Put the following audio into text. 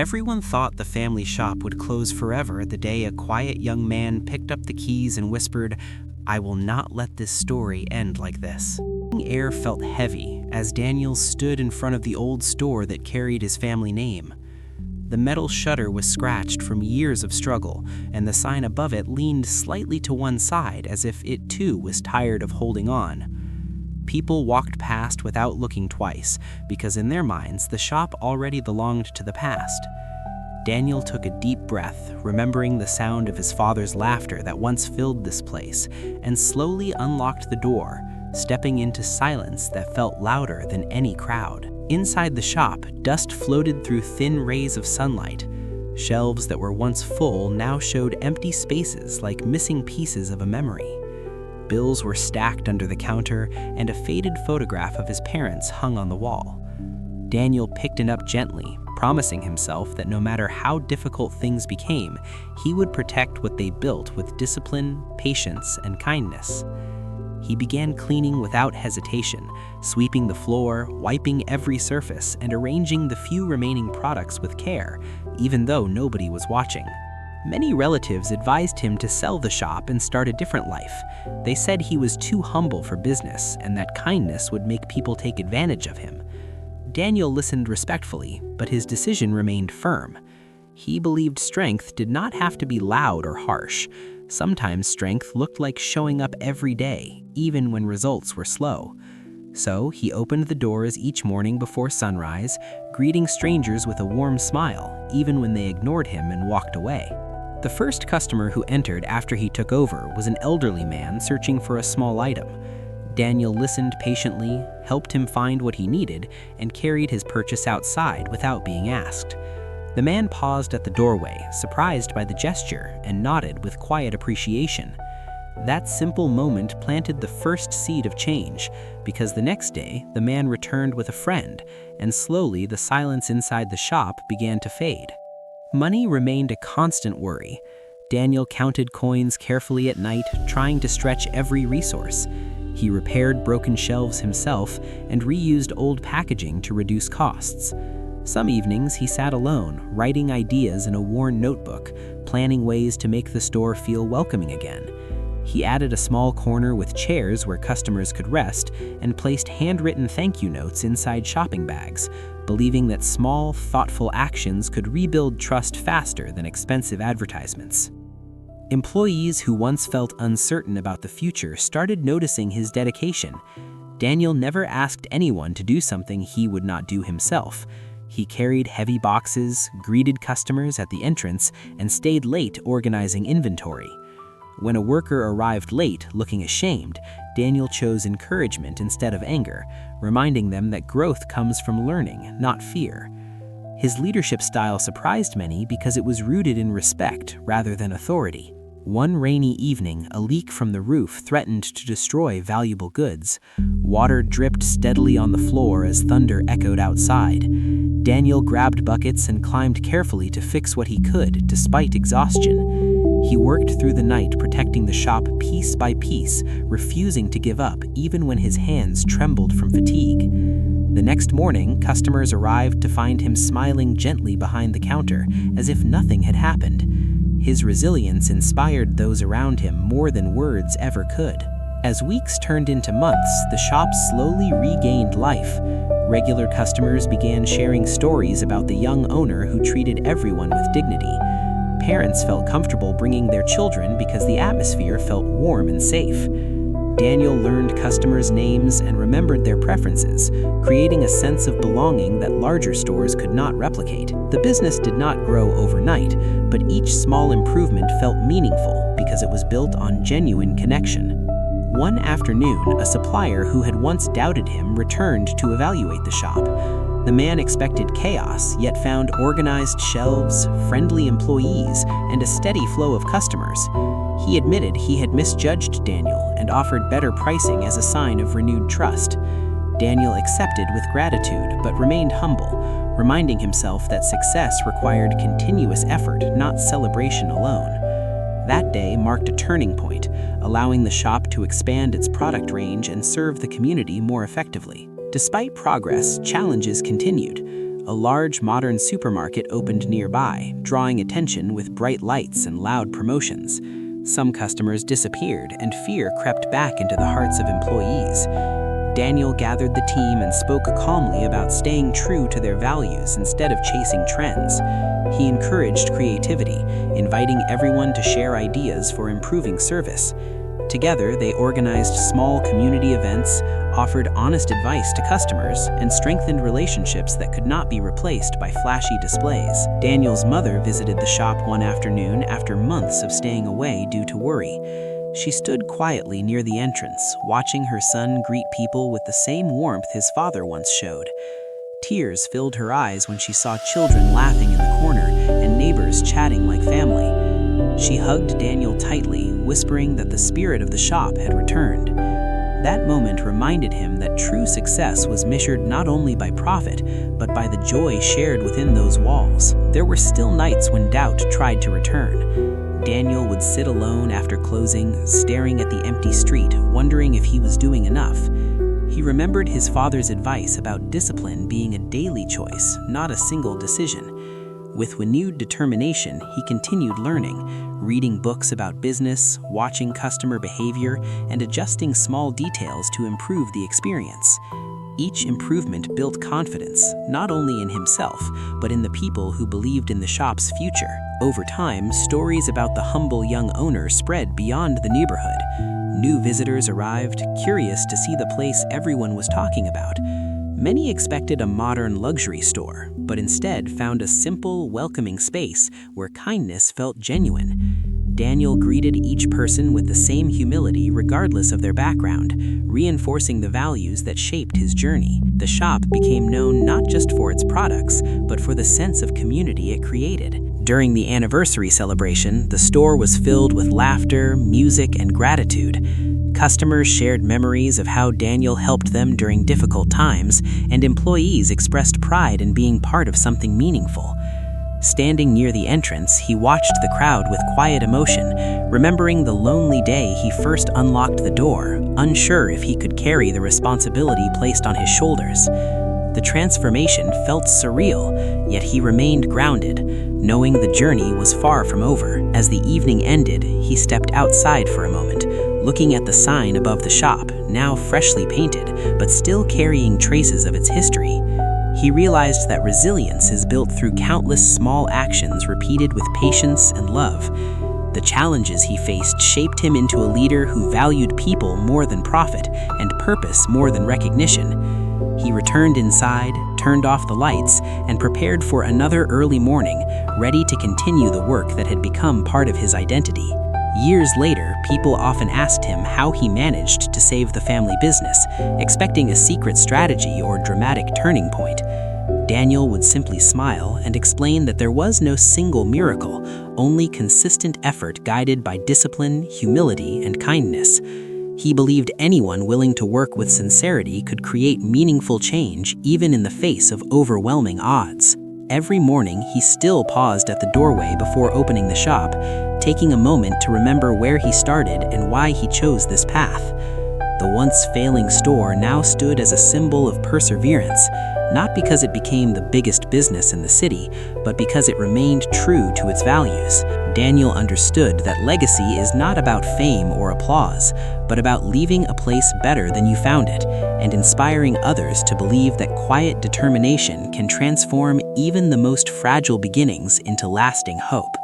Everyone thought the family shop would close forever the day a quiet young man picked up the keys and whispered, "I will not let this story end like this." The air felt heavy as Daniel stood in front of the old store that carried his family name. The metal shutter was scratched from years of struggle, and the sign above it leaned slightly to one side as if it too was tired of holding on. People walked past without looking twice, because in their minds the shop already belonged to the past. Daniel took a deep breath, remembering the sound of his father's laughter that once filled this place, and slowly unlocked the door, stepping into silence that felt louder than any crowd. Inside the shop, dust floated through thin rays of sunlight. Shelves that were once full now showed empty spaces like missing pieces of a memory. Bills were stacked under the counter, and a faded photograph of his parents hung on the wall. Daniel picked it up gently, promising himself that no matter how difficult things became, he would protect what they built with discipline, patience, and kindness. He began cleaning without hesitation, sweeping the floor, wiping every surface, and arranging the few remaining products with care, even though nobody was watching. Many relatives advised him to sell the shop and start a different life. They said he was too humble for business and that kindness would make people take advantage of him. Daniel listened respectfully, but his decision remained firm. He believed strength did not have to be loud or harsh. Sometimes strength looked like showing up every day, even when results were slow. So he opened the doors each morning before sunrise, greeting strangers with a warm smile, even when they ignored him and walked away. The first customer who entered after he took over was an elderly man searching for a small item. Daniel listened patiently, helped him find what he needed, and carried his purchase outside without being asked. The man paused at the doorway, surprised by the gesture, and nodded with quiet appreciation. That simple moment planted the first seed of change, because the next day, the man returned with a friend, and slowly the silence inside the shop began to fade. Money remained a constant worry. Daniel counted coins carefully at night, trying to stretch every resource. He repaired broken shelves himself and reused old packaging to reduce costs. Some evenings he sat alone, writing ideas in a worn notebook, planning ways to make the store feel welcoming again. He added a small corner with chairs where customers could rest and placed handwritten thank you notes inside shopping bags, believing that small, thoughtful actions could rebuild trust faster than expensive advertisements. Employees who once felt uncertain about the future started noticing his dedication. Daniel never asked anyone to do something he would not do himself. He carried heavy boxes, greeted customers at the entrance, and stayed late organizing inventory. When a worker arrived late, looking ashamed, Daniel chose encouragement instead of anger, reminding them that growth comes from learning, not fear. His leadership style surprised many because it was rooted in respect rather than authority. One rainy evening, a leak from the roof threatened to destroy valuable goods. Water dripped steadily on the floor as thunder echoed outside. Daniel grabbed buckets and climbed carefully to fix what he could, despite exhaustion. He worked through the night, protecting the shop piece by piece, refusing to give up even when his hands trembled from fatigue. The next morning, customers arrived to find him smiling gently behind the counter, as if nothing had happened. His resilience inspired those around him more than words ever could. As weeks turned into months, the shop slowly regained life. Regular customers began sharing stories about the young owner who treated everyone with dignity. Parents felt comfortable bringing their children because the atmosphere felt warm and safe. Daniel learned customers' names and remembered their preferences, creating a sense of belonging that larger stores could not replicate. The business did not grow overnight, but each small improvement felt meaningful because it was built on genuine connection. One afternoon, a supplier who had once doubted him returned to evaluate the shop. The man expected chaos, yet found organized shelves, friendly employees, and a steady flow of customers. He admitted he had misjudged Daniel and offered better pricing as a sign of renewed trust. Daniel accepted with gratitude, but remained humble, reminding himself that success required continuous effort, not celebration alone. That day marked a turning point, allowing the shop to expand its product range and serve the community more effectively. Despite progress, challenges continued. a large modern supermarket opened nearby, drawing attention with bright lights and loud promotions. Some customers disappeared, and fear crept back into the hearts of employees. Daniel gathered the team and spoke calmly about staying true to their values instead of chasing trends. He encouraged creativity, inviting everyone to share ideas for improving service. Together, they organized small community events, offered honest advice to customers, and strengthened relationships that could not be replaced by flashy displays. Daniel's mother visited the shop one afternoon after months of staying away due to worry. She stood quietly near the entrance, watching her son greet people with the same warmth his father once showed. Tears filled her eyes when she saw children laughing in the corner and neighbors chatting like family. She hugged Daniel tightly, whispering that the spirit of the shop had returned. That moment reminded him that true success was measured not only by profit, but by the joy shared within those walls. There were still nights when doubt tried to return. Daniel would sit alone after closing, staring at the empty street, wondering if he was doing enough. He remembered his father's advice about discipline being a daily choice, not a single decision. With renewed determination, he continued learning, reading books about business, watching customer behavior, and adjusting small details to improve the experience. Each improvement built confidence, not only in himself, but in the people who believed in the shop's future. Over time, stories about the humble young owner spread beyond the neighborhood. New visitors arrived, curious to see the place everyone was talking about. Many expected a modern luxury store, but instead found a simple, welcoming space where kindness felt genuine. Daniel greeted each person with the same humility regardless of their background, reinforcing the values that shaped his journey. The shop became known not just for its products, but for the sense of community it created. During the anniversary celebration, the store was filled with laughter, music, and gratitude. Customers shared memories of how Daniel helped them during difficult times, and employees expressed pride in being part of something meaningful. Standing near the entrance, he watched the crowd with quiet emotion, remembering the lonely day he first unlocked the door, unsure if he could carry the responsibility placed on his shoulders. The transformation felt surreal, yet he remained grounded, knowing the journey was far from over. As the evening ended, he stepped outside for a moment, looking at the sign above the shop, now freshly painted, but still carrying traces of its history. He realized that resilience is built through countless small actions repeated with patience and love. The challenges he faced shaped him into a leader who valued people more than profit and purpose more than recognition. He returned inside, turned off the lights, and prepared for another early morning, ready to continue the work that had become part of his identity. Years later, people often asked him how he managed to save the family business, expecting a secret strategy or dramatic turning point. Daniel would simply smile and explain that there was no single miracle, only consistent effort guided by discipline, humility, and kindness. He believed anyone willing to work with sincerity could create meaningful change even in the face of overwhelming odds. Every morning, he still paused at the doorway before opening the shop, taking a moment to remember where he started and why he chose this path. The once failing store now stood as a symbol of perseverance, not because it became the biggest business in the city, but because it remained true to its values. Daniel understood that legacy is not about fame or applause, but about leaving a place better than you found it, and inspiring others to believe that quiet determination can transform even the most fragile beginnings into lasting hope.